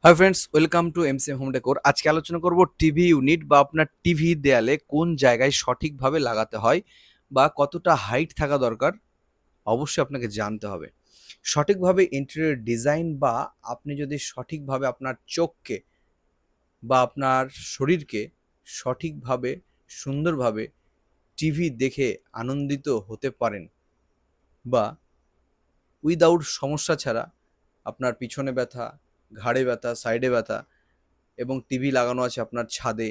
Hi friends, welcome to MCM home decor. আজকে আলোচনা করব টিভি ইউনিট বা আপনার টিভি দেয়ালে কোন জায়গায় সঠিকভাবে লাগাতে হয় বা কতটা হাইট থাকা দরকার অবশ্যই আপনাকে জানতে হবে। সঠিকভাবে ইন্টেরিয়র ডিজাইন বা আপনি যদি সঠিকভাবে আপনার চোখকে বা আপনার শরীরকে সঠিকভাবে সুন্দরভাবে টিভি দেখে আনন্দিত হতে পারেন বা উইদাউট সমস্যা ছাড়া আপনার পিছনে ব্যথা, ঘাড়ে ব্যথা, সাইডে ব্যথা এবং টিভি লাগানো আছে আপনার ছাদে,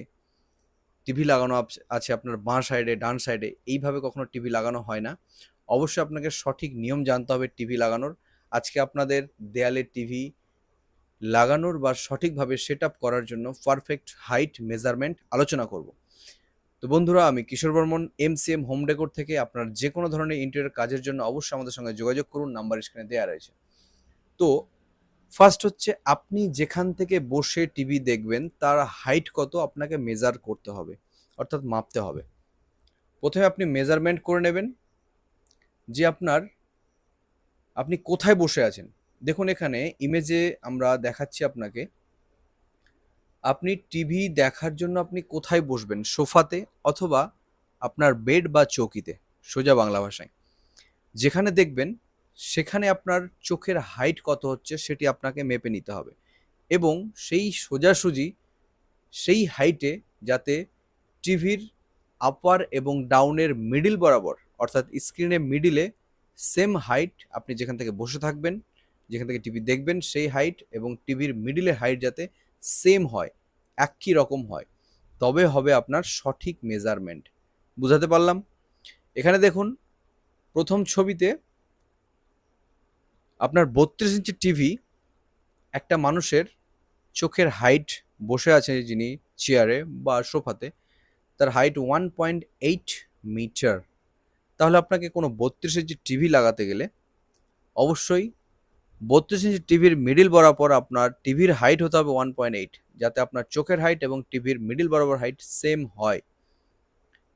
টিভি লাগানো আছে আপনার বাঁ সাইডে, ডান সাইডে, এইভাবে কখনো টিভি লাগানো হয় না। অবশ্যই আপনাকে সঠিক নিয়ম জানতে হবে টিভি লাগানোর। আজকে আপনাদের দেয়ালে টিভি লাগানোর বা সঠিকভাবে সেট আপ করার জন্য পারফেক্ট হাইট মেজারমেন্ট আলোচনা করব। তো বন্ধুরা, আমি কিশোর বর্মন, এমসিএম হোম ডেকোর থেকে আপনার যে কোনো ধরনের ইন্টেরিয়র কাজের জন্য অবশ্যই আমাদের সঙ্গে যোগাযোগ করুন, নাম্বার স্ক্রিনে দেওয়া রয়েছে। তো ফার্স্ট হচ্ছে, আপনি যেখান থেকে বসে টিভি দেখবেন তার হাইট কত আপনাকে মেজার করতে হবে, অর্থাৎ মাপতে হবে। প্রথমে আপনি মেজারমেন্ট করে নেবেন যে আপনি কোথায় বসে আছেন। দেখুন, এখানে ইমেজে আমরা দেখাচ্ছি আপনাকে, আপনি টিভি দেখার জন্য আপনি কোথায় বসবেন, সোফাতে অথবা আপনার বেড বা চৌকিতে, সোজা বাংলা ভাষায় যেখানে দেখবেন সেখানে আপনার চোখের হাইট কত হচ্ছে সেটি আপনাকে মেপে নিতে হবে এবং সেই সোজাসুজি সেই হাইটে যাতে টিভির আপার এবং ডাউনের মিডিল বরাবর, অর্থাৎ স্ক্রিনের মিডিলে সেম হাইট, আপনি যেখান থেকে বসে থাকবেন, যেখান থেকে টিভি দেখবেন সেই হাইট এবং টিভির মিডিলের হাইট যাতে সেম হয়, একই রকম হয়, তবে হবে আপনার সঠিক মেজারমেন্ট। বুঝাতে পারলাম? এখানে দেখুন, প্রথম ছবিতে আপনার 32 ইঞ্চি টিভি একটা মানুষের চোখের হাইট, বসে আছে যিনি চেয়ারে বা সোফাতে, তার হাইট 1.8 মিটার। তাহলে আপনাকে কোনো 32 ইঞ্চি টিভি লাগাতে গেলে অবশ্যই 32 ইঞ্চি টিভির মিডিল বরাবর আপনার টিভির হাইট হতে হবে 1.8, যাতে আপনার চোখের হাইট এবং টিভির মিডিল বরাবর হাইট সেম হয়।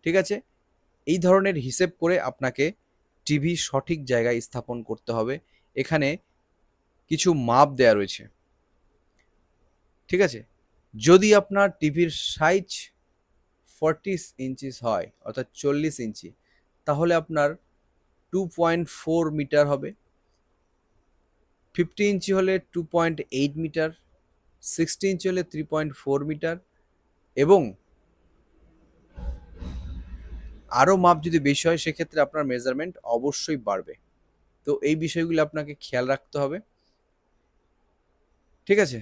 ঠিক আছে? এই ধরনের হিসেব করে আপনাকে টিভি সঠিক জায়গায় স্থাপন করতে হবে। এখানে কিছু মাপ দেয়া রয়েছে। ঠিক আছে? যদি আপনার টিভির সাইজ 40 ইঞ্চিস হয়, অর্থাৎ 40 ইঞ্চি, তাহলে আপনার 2.4 মিটার হবে। 50 ইঞ্চি হলে 2.8 মিটার, 60 ইঞ্চি হলে 3.4 মিটার এবং আরও মাপ যদি বেশি হয় সেক্ষেত্রে আপনার মেজারমেন্ট অবশ্যই বাড়বে। তো এই বিষয়গুলো আপনাকে খেয়াল রাখতে হবে। ঠিক আছে?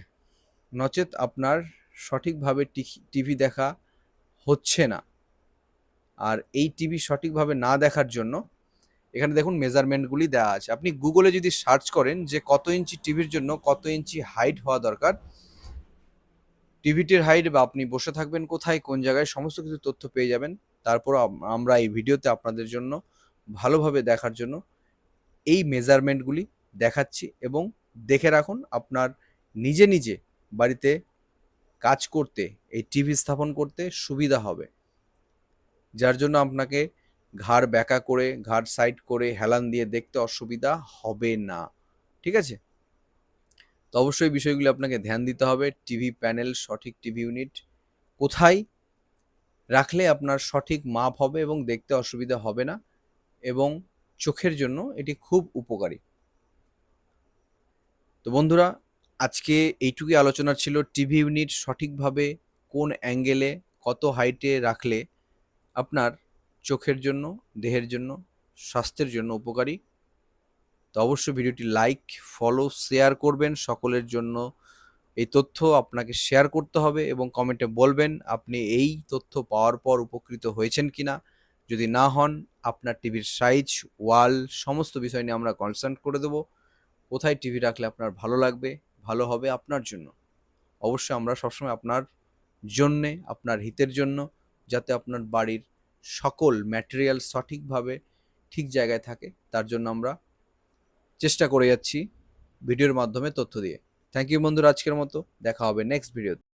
নচেত আপনার সঠিকভাবে টিভি দেখা হচ্ছে না। আর এই টিভি সঠিকভাবে না দেখার জন্য এখানে দেখুন মেজারমেন্টগুলি দেওয়া আছে। আপনি গুগলে যদি সার্চ করেন যে কত ইঞ্চি টিভির জন্য কত ইঞ্চি হাইট হওয়া দরকার, টিভিটির হাইট বা আপনি বসে থাকবেন কোথায়, কোন জায়গায়, সমস্ত কিছু তথ্য পেয়ে যাবেন। তারপর আমরা এই ভিডিওতে আপনাদের জন্য ভালোভাবে দেখার জন্য এই মেজারমেন্টগুলি দেখাচ্ছি এবং দেখে রাখুন, আপনার নিজে নিজে বাড়িতে কাজ করতে, এই টিভি স্থাপন করতে সুবিধা হবে, যার জন্য আপনাকে ঘাড় ব্যাকা করে, ঘাড় সাইড করে, হেলান দিয়ে দেখতে অসুবিধা হবে না। ঠিক আছে? তো অবশ্যই বিষয়গুলি আপনাকে ধ্যান দিতে হবে। টিভি প্যানেল, সঠিক টিভি ইউনিট কোথায় রাখলে আপনার সঠিক মাপ হবে এবং দেখতে অসুবিধা হবে না এবং চোখের জন্য এটি খুব উপকারী। তো বন্ধুরা, আজকে এইটুকুই আলোচনা ছিল টিভি ইউনিট সঠিকভাবে কোন অ্যাঙ্গেলে কত হাইটে রাখলে আপনার চোখের জন্য, দেহের জন্য, স্বাস্থ্যের জন্য উপকারী। তো অবশ্যই ভিডিওটি লাইক, ফলো, শেয়ার করবেন। সকলের জন্য এই তথ্য আপনাকে শেয়ার করতে হবে এবং কমেন্টে বলবেন আপনি এই তথ্য পাওয়ার পর উপকৃত হয়েছেন কিনা। যদি না হন, আপনার টিভির সাইজ, ওয়াল, সমস্ত বিষয় নিয়ে আমরা কনসাল্ট করে দেবো। কোথায় টিভি রাখলে আপনার ভালো লাগবে, ভালো হবে আপনার জন্য। অবশ্যই আমরা সবসময় আপনার জন্যে, আপনার হিতের জন্য, যাতে আপনার বাড়ির সকল ম্যাটেরিয়াল সঠিকভাবে ঠিক জায়গায় থাকে, তার জন্য আমরা চেষ্টা করে যাচ্ছি ভিডিওর মাধ্যমে তথ্য দিয়ে। থ্যাংক ইউ বন্ধুরা, আজকের মতো দেখা হবে নেক্সট ভিডিওতে।